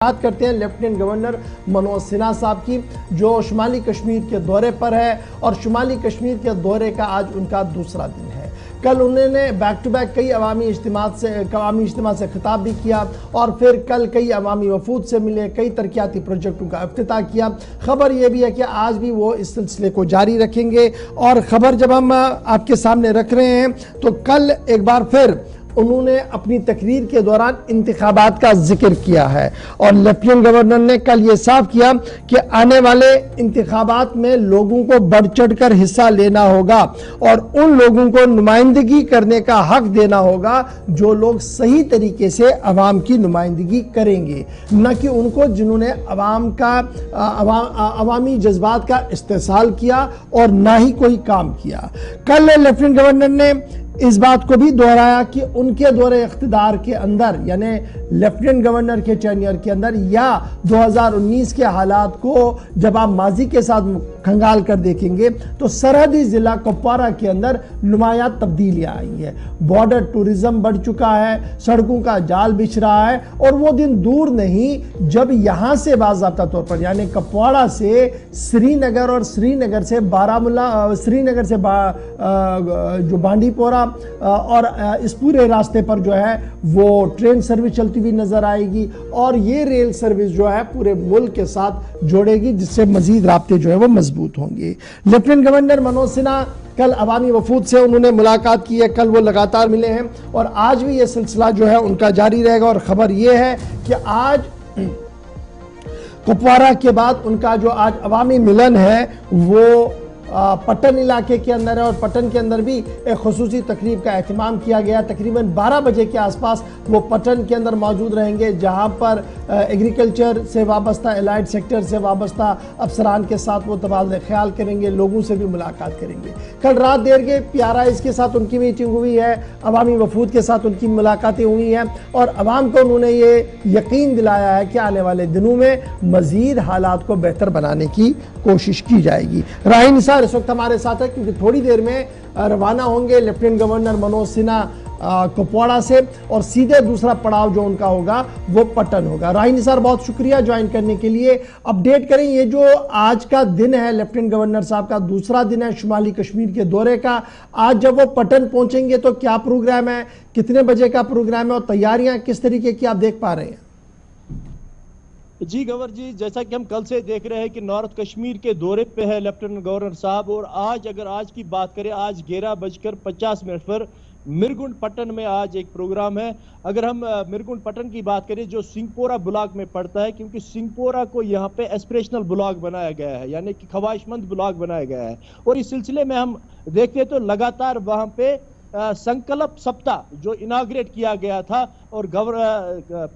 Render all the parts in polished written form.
بات کرتے ہیں لیفٹیننٹ گورنر منوج سنہا صاحب کی، جو شمالی کشمیر کے دورے پر ہے اور شمالی کشمیر کے دورے کا آج ان کا دوسرا دن ہے۔ کل انہوں نے بیک ٹو بیک کئی عوامی اجتماع سے خطاب بھی کیا اور پھر کل کئی عوامی وفود سے ملے، کئی ترقیاتی پروجیکٹوں کا افتتاح کیا۔ خبر یہ بھی ہے کہ آج بھی وہ اس سلسلے کو جاری رکھیں گے، اور خبر جب ہم آپ کے سامنے رکھ رہے ہیں تو کل ایک بار پھر انہوں نے اپنی تقریر کے دوران انتخابات کا ذکر کیا ہے، اور لیفٹیننٹ گورنر نے کل یہ صاف کیا کہ آنے والے انتخابات میں لوگوں کو بڑھ چڑھ کر حصہ لینا ہوگا اور ان لوگوں کو نمائندگی کرنے کا حق دینا ہوگا جو لوگ صحیح طریقے سے عوام کی نمائندگی کریں گے، نہ کہ ان کو جنہوں نے عوامی جذبات کا استحصال کیا اور نہ ہی کوئی کام کیا۔ کل لیفٹیننٹ گورنر نے اس بات کو بھی دہرایا کہ ان کے دور اقتدار کے اندر، یعنی لیفٹیننٹ گورنر کے ٹینیئر کے اندر یا 2019 کے حالات کو جب آپ ماضی کے ساتھ کھنگال کر دیکھیں گے تو سرحدی ضلع کپوارہ کے اندر نمایاں تبدیلیاں آئی ہیں۔ بارڈر ٹورزم بڑھ چکا ہے، سڑکوں کا جال بچھ رہا ہے، اور وہ دن دور نہیں جب یہاں سے باضابطہ طور پر یعنی کپواڑہ سے سری نگر اور سری نگر سے بارہمولہ، سری نگر سے جو بانڈی پورہ اور اس پورے راستے پر جو ہے وہ ٹرین سروس چلتی ہوئی نظر آئے گی، اور یہ ریل سروس جو ہے پورے ملک کے ساتھ جوڑے گی، جس سے مزید رابطے جو ہے وہ مضبوط ہوں گے۔ لیفٹیننٹ گورنر منوج سنہا کل عوامی وفود سے انہوں نے ملاقات کی ہے، کل وہ لگاتار ملے ہیں اور آج بھی یہ سلسلہ جو ہے ان کا جاری رہے گا، اور خبر یہ ہے کہ آج کپوارہ کے بعد ان کا جو آج عوامی ملن ہے وہ پٹن علاقے کے اندر ہے، اور پٹن کے اندر بھی ایک خصوصی تقریب کا اہتمام کیا گیا۔ تقریباً 12 بجے کے آس پاس وہ پٹن کے اندر موجود رہیں گے، جہاں پر ایگریکلچر سے وابستہ، الائڈ سیکٹر سے وابستہ افسران کے ساتھ وہ تبادلہ خیال کریں گے، لوگوں سے بھی ملاقات کریں گے۔ کل رات دیر کے PRIs کے ساتھ ان کی میٹنگ ہوئی ہے، عوامی وفود کے ساتھ ان کی ملاقاتیں ہوئی ہیں، اور عوام کو انہوں نے یہ یقین دلایا ہے کہ آنے والے دنوں میں مزید حالات کو بہتر بنانے کی کوشش کی جائے گی۔ راہی نثار اس وقت ہمارے ساتھ ہے، کیونکہ تھوڑی دیر میں روانہ ہوں گے لیفٹیننٹ گورنر منوج سنہا کپواڑہ سے، اور سیدھے دوسرا پڑاؤ جو ان کا ہوگا وہ پٹن ہوگا۔ راہی نثار بہت شکریہ جوائن کرنے کے لیے۔ اپڈیٹ کریں یہ جو آج کا دن ہے لیفٹیننٹ گورنر صاحب کا دوسرا دن ہے شمالی کشمیر کے دورے کا، آج جب وہ پٹن پہنچیں گے تو کیا پروگرام ہے، کتنے بجے کا پروگرام ہے، اور تیاریاں کس طریقے کی آپ دیکھ پا رہے ہیں؟ جی گورنر جی، جیسا کہ ہم کل سے دیکھ رہے ہیں کہ نارتھ کشمیر کے دورے پہ ہے لیفٹیننٹ گورنر صاحب، اور آج اگر آج کی بات کریں، آج 11:50 پر مرگنڈ پٹن میں آج ایک پروگرام ہے۔ اگر ہم مرگنڈ پٹن کی بات کریں جو سنگھپورہ بلاک میں پڑتا ہے، کیونکہ سنگھپورہ کو یہاں پہ ایسپریشنل بلاک بنایا گیا ہے، یعنی کہ خواہش مند بلاک بنایا گیا ہے، اور اس سلسلے میں ہم دیکھتے تو لگاتار وہاں پہ سنکلپ سپتہ جو اناگریٹ کیا گیا تھا، اور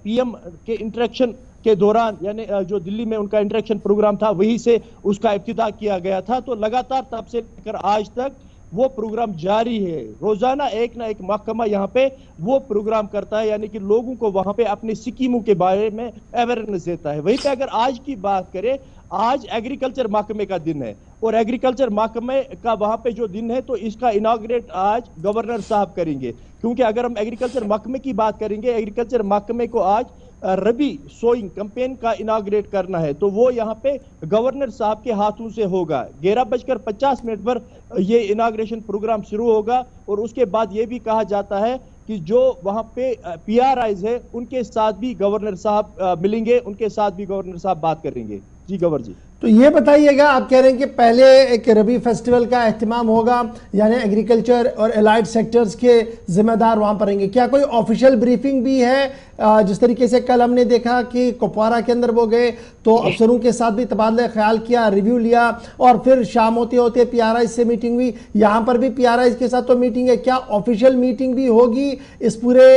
PM کے انٹریکشن کے دوران، یعنی جو دلی میں ان کا انٹریکشن پروگرام تھا وہی سے اس کا افتتاح کیا گیا تھا، تو لگاتار تب سے لے کر آج تک وہ پروگرام جاری ہے۔ روزانہ ایک نہ ایک محکمہ یہاں پہ وہ پروگرام کرتا ہے، یعنی کہ لوگوں کو وہاں پہ اپنی سکیموں کے بارے میں اویئرنیس دیتا ہے۔ وہیں پہ اگر آج کی بات کریں، آج ایگریکلچر محکمے کا دن ہے، اور ایگریکلچر محکمے کا وہاں پہ جو دن ہے تو اس کا اناگریٹ آج گورنر صاحب کریں گے، کیونکہ اگر ہم ایگریکلچر محکمے کی بات کریں گے، ایگریکلچر محکمے کو آج ربی سوئنگ کمپین کا اناگریٹ کرنا ہے، تو وہ یہاں پہ گورنر صاحب کے ہاتھوں سے ہوگا۔ 11:50 پر یہ اناگریشن پروگرام شروع ہوگا، اور اس کے بعد یہ بھی کہا جاتا ہے کہ جو وہاں پہ PRIs ہے ان کے ساتھ بھی گورنر صاحب ملیں گے، ان کے ساتھ بھی گورنر صاحب بات کریں گے۔ جی گورنر جی، تو یہ بتائیے گا، آپ کہہ رہے ہیں کہ پہلے ایک ربی فیسٹیول کا اہتمام ہوگا، یعنی ایگریکلچر اور الائڈ سیکٹرز کے ذمہ دار وہاں پر رہیں گے، کیا کوئی آفیشیل بریفنگ بھی ہے؟ جس طریقے سے کل ہم نے دیکھا کہ کپوارہ کے اندر وہ گئے تو افسروں کے ساتھ بھی تبادلہ خیال کیا، ریویو لیا، اور پھر شام ہوتے ہوتے PRIs سے میٹنگ ہوئی، یہاں پر بھی PRIs کے ساتھ تو میٹنگ ہے، کیا آفیشیل میٹنگ بھی ہوگی اس پورے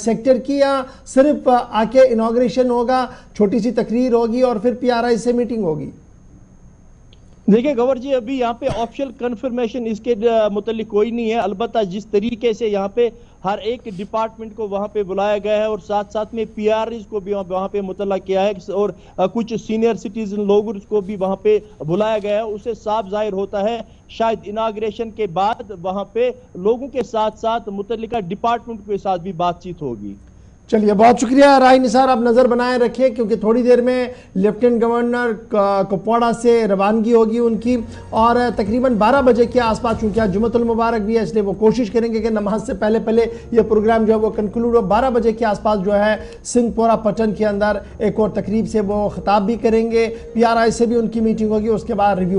سیکٹر کی، یا صرف آ کے انوگریشن ہوگا، چھوٹی سی تقریر ہوگی اور پھر PRIs سے میٹنگ ہوگی؟ دیکھیں گورنر جی، ابھی یہاں پہ آفیشیل کنفرمیشن اس کے متعلق کوئی نہیں ہے، البتہ جس طریقے سے یہاں پہ ہر ایک ڈپارٹمنٹ کو وہاں پہ بلایا گیا ہے، اور ساتھ ساتھ میں PRIs کو بھی وہاں پہ مطلع کیا ہے، اور کچھ سینئر سٹیزن لوگوں کو بھی وہاں پہ بلایا گیا ہے، اسے صاف ظاہر ہوتا ہے شاید اناگریشن کے بعد وہاں پہ لوگوں کے ساتھ ساتھ متعلقہ ڈپارٹمنٹ کے ساتھ بھی بات چیت ہوگی۔ چلیے بہت شکریہ راہی نثار، آپ نظر بنائے رکھیں کیونکہ تھوڑی دیر میں لیفٹیننٹ گورنر کپواڑہ سے روانگی ہوگی ان کی، اور تقریباً 12 بجے کے آس پاس، چونکہ آج جمعۃ المبارک بھی ہے اس لیے وہ کوشش کریں گے کہ نماز سے پہلے پہلے یہ پروگرام جو ہے وہ کنکلوڈ ہو۔ 12 بجے کے آس پاس جو ہے سنگھ پورہ پٹن کے اندر ایک اور تقریب سے وہ خطاب بھی کریں گے، PRI سے بھی ان کی میٹنگ ہوگی، اس کے بعد ریویو